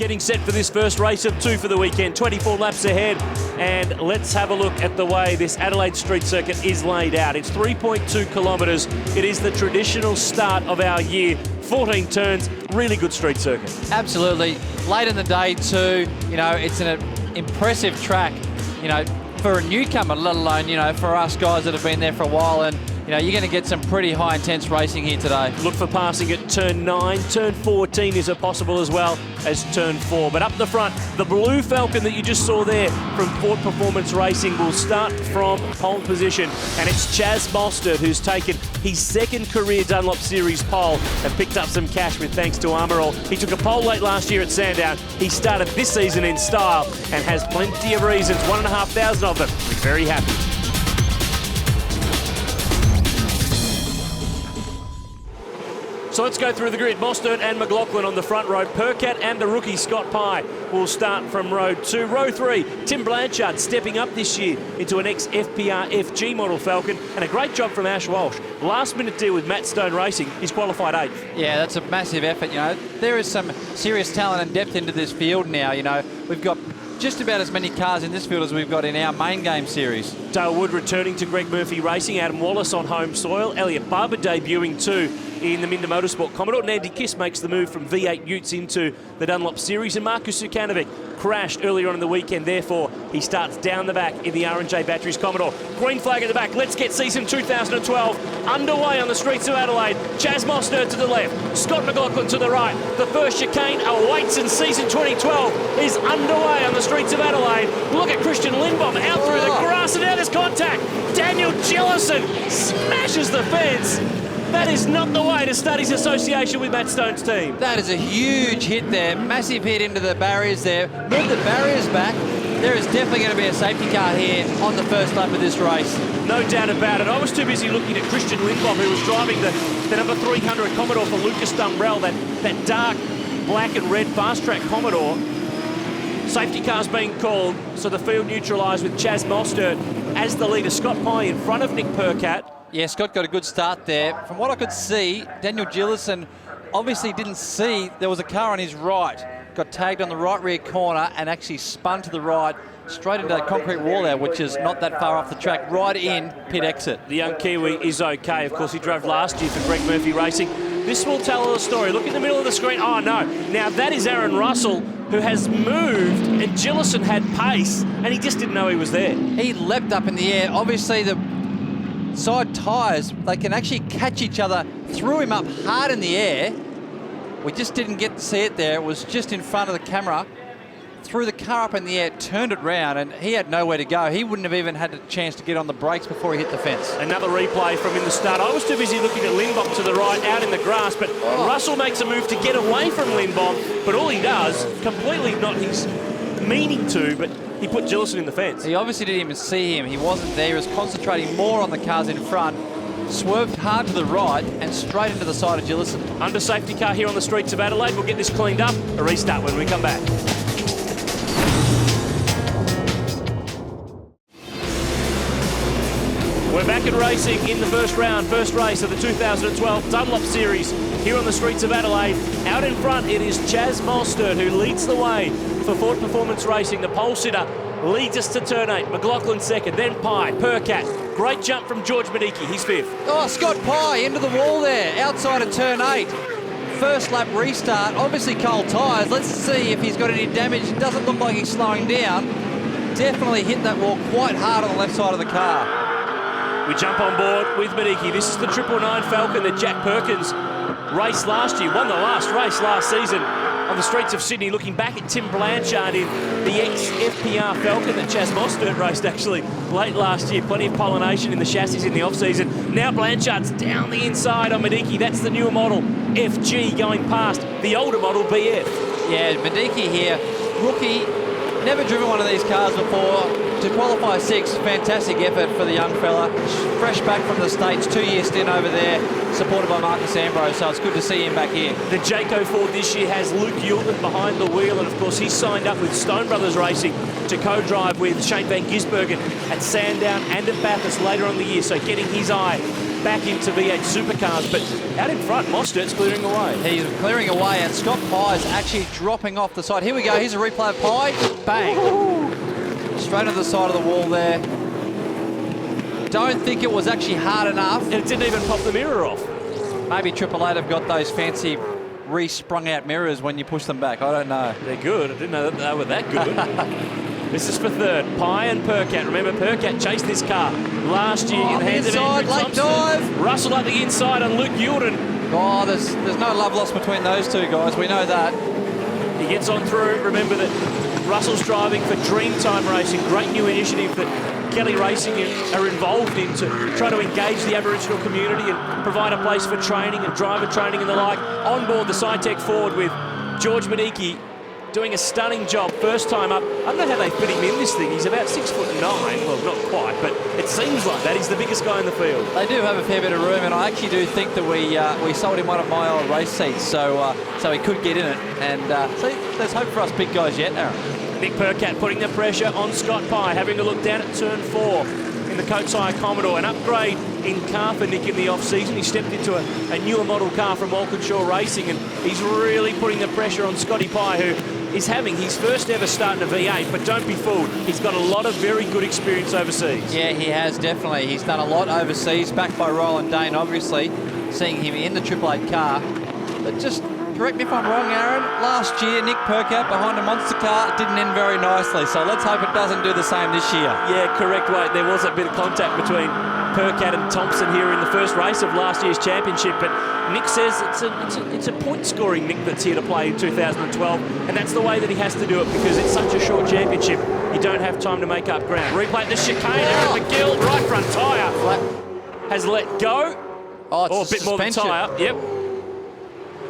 Getting set for this first race of 2 for the weekend, 24 laps ahead. And let's have a look at the way this Adelaide street circuit is laid out. It's 3.2 kilometres. It is the traditional start of our year. 14 turns, really good street circuit. Absolutely. Late in the day too, you know, it's an impressive track, you know, for a newcomer, let alone, you know, for us guys that have been there for a while. And you know, you're going to get some pretty high intense racing here today. Look for passing at turn 9. Turn 14 is a possible as well as turn 4. But up the front, the blue Falcon that you just saw there from Ford Performance Racing will start from pole position. And it's Chaz Mostert who's taken his second career Dunlop Series pole and picked up some cash with thanks to Armour All. He took a pole late last year at Sandown. He started this season in style and has plenty of reasons, 1,500 of them, to be very happy. So let's go through the grid. Mostert and McLaughlin on the front row. Percat and the rookie Scott Pye will start from row 2. Row 3, Tim Blanchard stepping up this year into an ex-FPR FG model Falcon, and a great job from Ash Walsh. Last minute deal with Matt Stone Racing. He's qualified 8th. Yeah, that's a massive effort. You know, there is some serious talent and depth into this field now. You know, we've got just about as many cars in this field as we've got in our main game series. Dale Wood returning to Greg Murphy Racing. Adam Wallace on home soil. Elliot Barber debuting too in the Minder Motorsport Commodore. And Andy Kiss makes the move from V8 Utes into the Dunlop Series. And Marcus Sukanovic crashed earlier on in the weekend. Therefore, he starts down the back in the R&J Batteries Commodore. Green flag at the back. Let's get season 2012 underway on the streets of Adelaide. Chaz Mostert to the left. Scott McLaughlin to the right. The first chicane awaits, and season 2012 is underway on the streets of Adelaide. Look at Christian Lindbaum out through the grass, and now there's contact. Daniel Jellison smashes the fence. That is not the way to start his association with Matt Stone's team. That is a huge hit there. Massive hit into the barriers there. Move the barriers back. There is definitely going to be a safety car here on the first lap of this race. No doubt about it. I was too busy looking at Christian Lindbaum, who was driving the number 300 Commodore for Lucas Dumbrell, that dark black and red fast-track Commodore. Safety car's being called, so the field neutralised with Chaz Mostert as the leader. Scott Pye in front of Nick Percat. Yeah, Scott got a good start there. From what I could see, Daniel Jellison obviously didn't see there was a car on his right. Got tagged on the right rear corner and actually spun to the right, straight into that concrete wall there, which is not that far off the track, right in pit exit. The young Kiwi is okay. Of course, he drove last year for Greg Murphy Racing. This will tell a story. Look in the middle of the screen. Oh, no. Now, that is Aaron Russell, who has moved, and Jellison had pace, and he just didn't know he was there. He leapt up in the air. Obviously, the side tyres, they can actually catch each other, threw him up hard in the air. We just didn't get to see it there. It was just in front of the camera. Threw the car up in the air, turned it round, and he had nowhere to go. He wouldn't have even had a chance to get on the brakes before he hit the fence. Another replay from in the start. I was too busy looking at Lindbaum to the right, out in the grass, but Russell makes a move to get away from Lindbaum, but all he does, completely not his meaning to, but he put Jellison in the fence. He obviously didn't even see him. He wasn't there. He was concentrating more on the cars in front. Swerved hard to the right and straight into the side of Jellison. Under safety car here on the streets of Adelaide. We'll get this cleaned up. A restart when we come back. We're back in racing in the first round, first race of the 2012 Dunlop Series here on the streets of Adelaide. Out in front, it is Chaz Mostert who leads the way for Ford Performance Racing. The pole sitter leads us to turn 8. McLaughlin second, then Pye, Percat. Great jump from George Medicki, he's 5th. Oh, Scott Pye into the wall there, outside of turn 8. First lap restart, obviously cold tyres. Let's see if he's got any damage. It doesn't look like he's slowing down. Definitely hit that wall quite hard on the left side of the car. We jump on board with Medicki. This is the 999 Falcon that Jack Perkins raced last year, won the last race last season on the streets of Sydney. Looking back at Tim Blanchard in the ex-FPR Falcon that Chaz Mostert raced actually late last year. Plenty of pollination in the chassis in the off-season. Now Blanchard's down the inside on Medicki. That's the newer model, FG, going past the older model, BF. Yeah, Medicki here, rookie, never driven one of these cars before. To qualify 6th, fantastic effort for the young fella. Fresh back from the States, 2-year stint over there, supported by Marcus Ambrose, so it's good to see him back here. The Jayco Ford this year has Luke Yulton behind the wheel, and of course he's signed up with Stone Brothers Racing to co-drive with Shane Van Gisbergen at Sandown and at Bathurst later on in the year, so getting his eye back into V8 Supercars, but out in front, Mostert's clearing away. He's clearing away, and Scott Pye's actually dropping off the side. Here we go. Here's a replay of Pye. Bang. Straight to the side of the wall there. Don't think it was actually hard enough. And it didn't even pop the mirror off. Maybe Triple Eight have got those fancy re-sprung out mirrors when you push them back. I don't know. They're good. I didn't know that they were that good. This is for third. Pye and Percat. Remember, Percat chased this car last year in the hands of Andrew late Thompson. dive. Russell at the inside on Luke Yulden. Oh, there's no love lost between those two guys. We know that. He gets on through. Remember that Russell's driving for Dreamtime Racing. Great new initiative that Kelly Racing are involved in to try to engage the Aboriginal community and provide a place for training and driver training and the like. On board the SciTech Ford with George Mediki doing a stunning job. First time up. I don't know how they fit him in this thing. He's about 6'9". Well, not quite, but it seems like that. He's the biggest guy in the field. They do have a fair bit of room, and I actually do think that we sold him one of my old race seats, so he could get in it. And see, there's hope for us big guys yet, Aaron. Nick Percat putting the pressure on Scott Pye, having a look down at turn 4 in the Coates Hire Commodore. An upgrade in car for Nick in the off-season. He stepped into a newer model car from Walkinshaw Racing, and he's really putting the pressure on Scotty Pye, who is having his first ever start in a V8, but don't be fooled. He's got a lot of very good experience overseas. Yeah, he has, definitely. He's done a lot overseas, backed by Roland Dane, obviously, seeing him in the Triple Eight car. But just correct me if I'm wrong, Aaron. Last year, Nick Percat behind a monster car didn't end very nicely, so let's hope it doesn't do the same this year. Yeah, correct, Wade. There was a bit of contact between Percat and Thompson here in the first race of last year's championship, but Nick says it's a point-scoring Nick that's here to play in 2012, and that's the way that he has to do it because it's such a short championship. You don't have time to make up ground. Replay the chicane, Aaron McGill, right front tyre has let go. Oh, it's a bit more than tyre. Yep.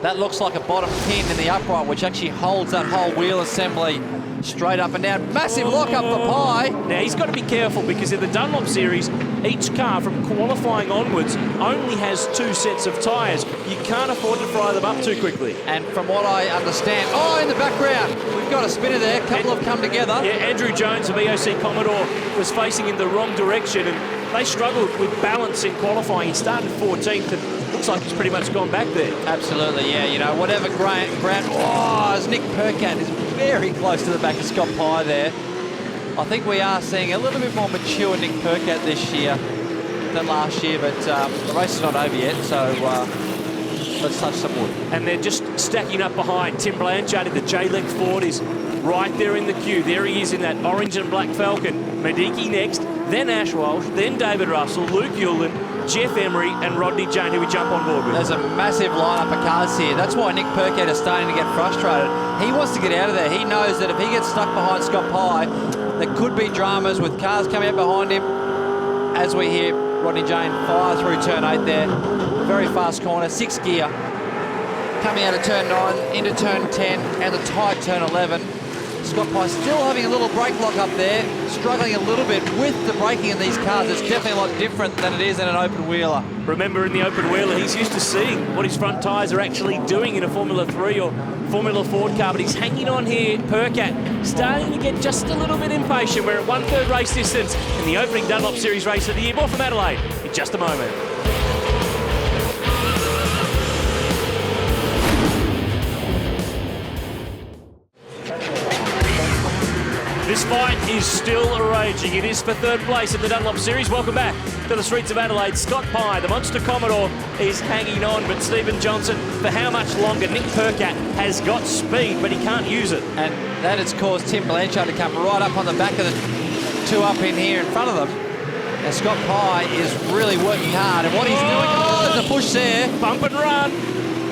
That looks like a bottom pin in the upright, which actually holds that whole wheel assembly straight up and down. Massive lock up for Pye. Now, he's got to be careful because in the Dunlop series, each car from qualifying onwards only has 2 sets of tyres. You can't afford to fry them up too quickly. And from what I understand, in the background, we've got a spinner there. A couple have come together. Yeah, Andrew Jones, the VOC Commodore, was facing in the wrong direction, and they struggled with balance in qualifying. He started 14th, and looks like he's pretty much gone back there. Absolutely, yeah. You know, whatever Grant. As Nick Percat is very close to the back of Scott Pye there. I think we are seeing a little bit more mature Nick Percat this year than last year, but the race is not over yet, so let's touch some wood. And they're just stacking up behind. Tim Blanchard in the J-length Ford is right there in the queue. There he is in that orange and black Falcon. Mediki next, then Ash Walsh, then David Russell, Luke Yulden, Jeff Emery and Rodney Jane, who we jump on board with. There's a massive lineup of cars here. That's why Nick Percat is starting to get frustrated. He wants to get out of there. He knows that if he gets stuck behind Scott Pye, there could be dramas with cars coming up behind him. As we hear Rodney Jane fire through turn 8 there. Very fast corner, 6th gear. Coming out of turn 9 into turn 10 and the tight turn 11. Scott Pye still having a little brake lock up there, struggling a little bit with the braking in these cars. It's definitely a lot different than it is in an open wheeler. Remember, in the open wheeler, he's used to seeing what his front tyres are actually doing in a Formula 3 or Formula Ford car, but he's hanging on here. Percat starting to get just a little bit impatient. We're at 1/3 race distance in the opening Dunlop Series race of the year. More from Adelaide in just a moment. This fight is still raging. It is for 3rd place in the Dunlop Series. Welcome back to the streets of Adelaide. Scott Pye, the Monster Commodore, is hanging on, but Stephen Johnson, for how much longer? Nick Percat has got speed, but he can't use it. And that has caused Tim Blanchard to come right up on the back of the 2 up in here in front of them. And Scott Pye is really working hard. And what he's doing, there's a push there. Bump and run.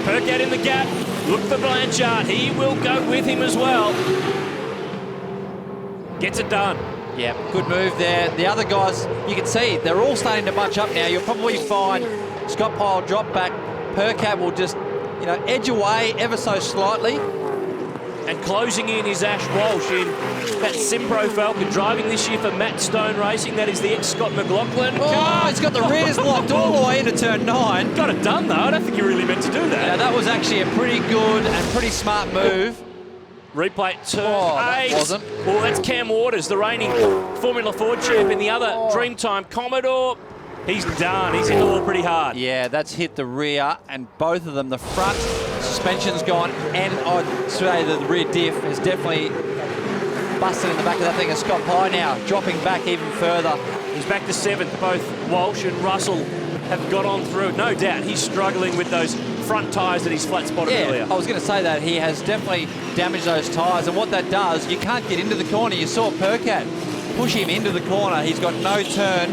Percat in the gap. Look for Blanchard. He will go with him as well. Gets it done. Yeah, good move there. The other guys, you can see, they're all starting to bunch up now. You'll probably find Scott Pye will drop back. Percat will just, edge away ever so slightly. And closing in is Ash Walsh in that Simpro Falcon, driving this year for Matt Stone Racing. That is the ex-Scott McLaughlin. He's got the rears locked all the way into turn 9. Got it done, though. I don't think you really meant to do that. Yeah, that was actually a pretty good and pretty smart move. Replay turn 8. That wasn't. Well, that's Cam Waters, the reigning Formula Ford champ in the other Dreamtime Commodore. He's done. He's hit the wall pretty hard. Yeah, that's hit the rear, and both of them, the front suspension's gone, and I'd say the rear diff is definitely busted in the back of that thing. And Scott Pye now dropping back even further. He's back to 7th. Both Walsh and Russell have got on through. No doubt he's struggling with those front tyres that he's flat spotted earlier. I was going to say that. He has definitely damaged those tyres, and what that does, you can't get into the corner. You saw Percat push him into the corner. He's got no turn.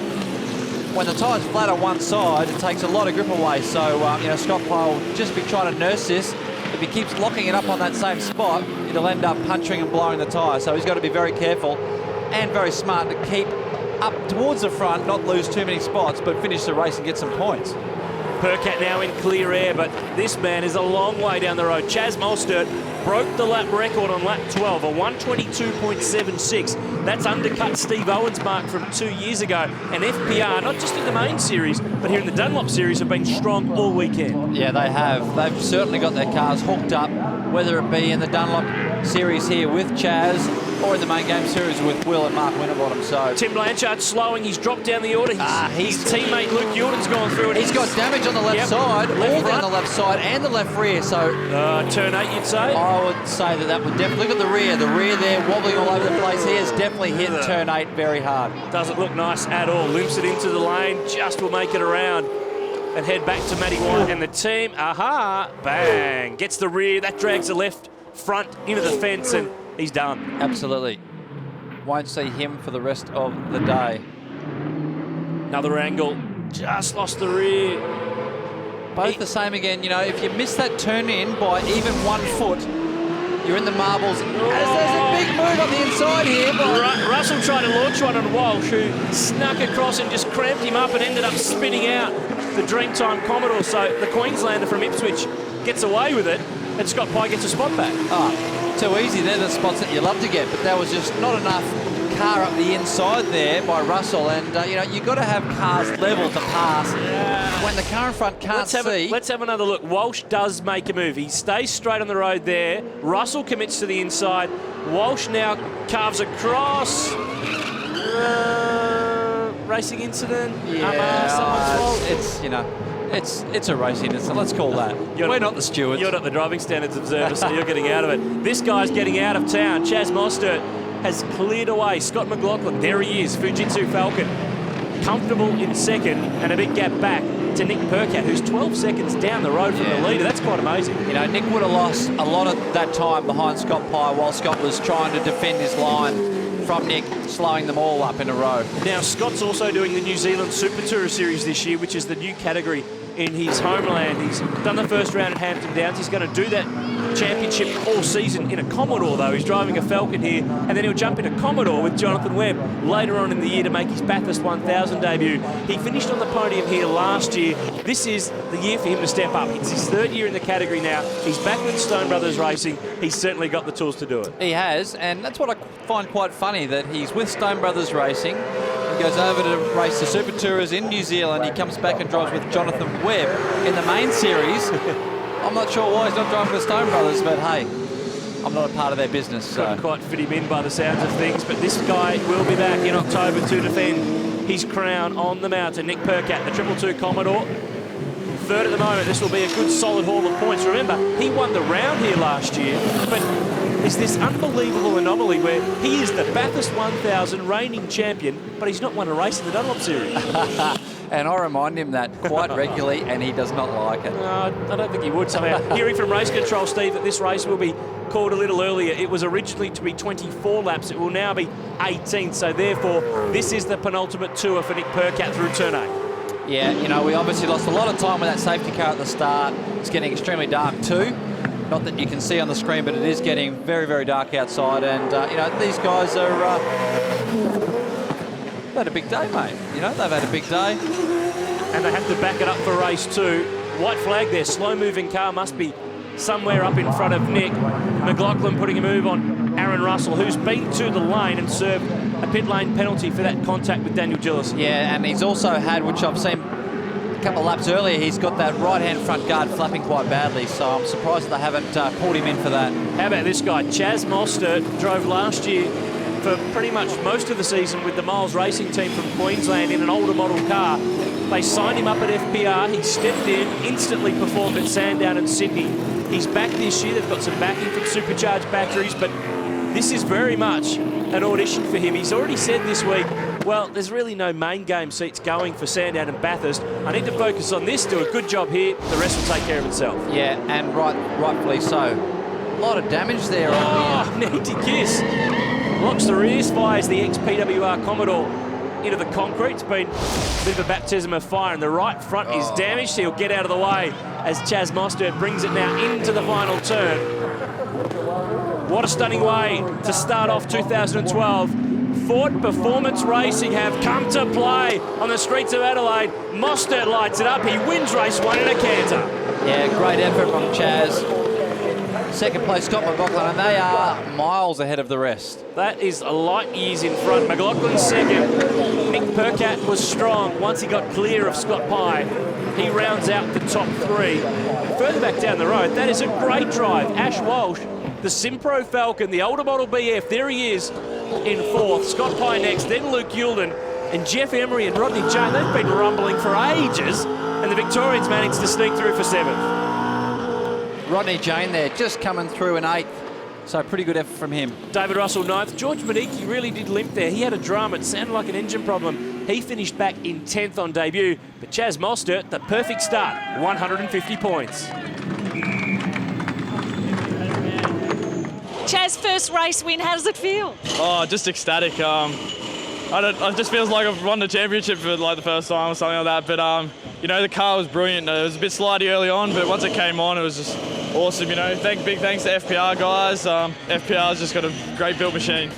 When the tyre's flat on one side, it takes a lot of grip away. So, Scott Pye will just be trying to nurse this. If he keeps locking it up on that same spot, it'll end up puncturing and blowing the tyre. So he's got to be very careful and very smart to keep up towards the front, not lose too many spots, but finish the race and get some points. Percat now in clear air, but this man is a long way down the road. Chaz Mostert broke the lap record on lap 12, a 122.76. That's undercut Steve Owen's mark from 2 years ago. And FPR, not just in the main series, but here in the Dunlop series, have been strong all weekend. Yeah, they have. They've certainly got their cars hooked up, whether it be in the Dunlop series here with Chaz or in the main game series with Will and Mark Winterbottom. So Tim Blanchard's slowing. He's dropped down the order. His teammate Luke Jordan's gone through it. He's got damage on the left side, all down the left side and the left rear. So turn 8, you'd say? I would say that would definitely, look at the rear. The rear there wobbling all over the place. He has definitely hit turn 8 very hard. Doesn't look nice at all. Limps it into the lane, just will make it around and head back to Matty White and the team. Aha, bang. Gets the rear, that drags the left front into the fence, and he's done. Absolutely. Won't see him for the rest of the day. Another angle, just lost the rear. Both the same again. If you miss that turn in by even 1 foot, you're in the marbles. There's a big move on the inside here. Russell tried to launch one on Walsh, who snuck across and just cramped him up and ended up spinning out the Dreamtime Commodore. So the Queenslander from Ipswich gets away with it, and Scott Pye gets a spot back. Too easy. They're the spots that you love to get, but that was just not enough car up the inside there by Russell. And, you've got to have cars level to pass. When the car in front can't see. Let's have another look. Walsh does make a move. He stays straight on the road there. Russell commits to the inside. Walsh now carves across. Racing incident. Someone's fault. It's a racing incident. Let's call that. We're not the stewards. You're not the driving standards observer, so you're getting out of it. This guy's getting out of town. Chaz Mostert has cleared away. Scott McLaughlin, there he is. Fujitsu Falcon, comfortable in second, and a big gap back to Nick Percat, who's 12 seconds down the road from the leader. That's quite amazing. Nick would have lost a lot of that time behind Scott Pye while Scott was trying to defend his line from Nick, slowing them all up in a row. Now, Scott's also doing the New Zealand Super Tourer Series this year, which is the new category in his homeland. He's done the first round at Hampton Downs. He's going to do that championship all season in a Commodore, though. He's driving a Falcon here, and then he'll jump in a Commodore with Jonathan Webb later on in the year to make his Bathurst 1000 debut. He finished on the podium here last year. This is the year for him to step up. It's his 3rd year in the category now. He's back with Stone Brothers Racing. He's certainly got the tools to do it. He has, and that's what I find quite funny, that he's with Stone Brothers Racing. He goes over to race the Super Tourers in New Zealand. He comes back and drives with Jonathan Webb in the main series. I'm not sure why he's not driving with Stone Brothers, but hey, I'm not a part of their business. So. Couldn't quite fit him in by the sounds of things, but this guy will be back in October to defend his crown on the mountain. Nick Percat, the 222 Commodore. 3rd at the moment. This will be a good solid haul of points. Remember, he won the round here last year, but it's this unbelievable anomaly where he is the Bathurst 1000 reigning champion, but he's not won a race in the Dunlop Series. And I remind him that quite regularly, and he does not like it. I don't think he would somehow. Hearing from race control, Steve, that this race will be called a little earlier. It was originally to be 24 laps. It will now be 18. So therefore, this is the penultimate tour for Nick Percat through turn 8. Yeah, we obviously lost a lot of time with that safety car at the start. It's getting extremely dark too. Not that you can see on the screen, but it is getting very, very dark outside. And, these guys are... they've had a big day, mate. They've had a big day. And they have to back it up for race 2. White flag there. Slow-moving car must be somewhere up in front of Nick. McLaughlin putting a move on Aaron Russell, who's been to the lane and served a pit lane penalty for that contact with Daniel Gillis. Yeah, and he's also had, which I've seen a couple of laps earlier, he's got that right-hand front guard flapping quite badly, so I'm surprised they haven't pulled him in for that. How about this guy? Chaz Mostert drove last year for pretty much most of the season with the Miles Racing team from Queensland in an older model car. They signed him up at FPR. He stepped in, instantly performed at Sandown and Sydney. He's back this year. They've got some backing from Supercharged batteries, but this is very much an audition for him. He's already said this week, well, there's really no main game seats going for Sandown and Bathurst. I need to focus on this, do a good job here. The rest will take care of itself. Yeah, and rightfully so. A lot of damage there. Nandy Kiss locks the rears, fires the ex-PWR Commodore into the concrete. It's been a bit of a baptism of fire, and the right front is damaged. He'll get out of the way as Chaz Mostert brings it now into the final turn. What a stunning way to start off 2012. Ford Performance Racing have come to play on the streets of Adelaide. Mostert lights it up. He wins race 1 in a canter. Yeah, great effort from Chaz. Second place, Scott McLaughlin, and they are miles ahead of the rest. That is a light years in front. McLaughlin's second. Nick Percat was strong once he got clear of Scott Pye. He rounds out the top 3. Further back down the road, that is a great drive. Ash Walsh, the Simpro Falcon, the older model BF, there he is in 4th. Scott Pye next, then Luke Yulden, and Jeff Emery and Rodney Jane. They've been rumbling for ages, and the Victorians managed to sneak through for 7th. Rodney Jane there, just coming through in 8th. So pretty good effort from him. David Russell 9th. George Maniki really did limp there. He had a drama. It sounded like an engine problem. He finished back in 10th on debut. But Chaz Mostert, the perfect start, 150 points. Chaz, first race win, how does it feel? Oh, just ecstatic. It just feels like I've won the championship for like the first time or something like that. But you know, the car was brilliant. It was a bit slidey early on, but once it came on, it was just awesome. You know, big thanks to FPR guys. FPR's just got a great built machine.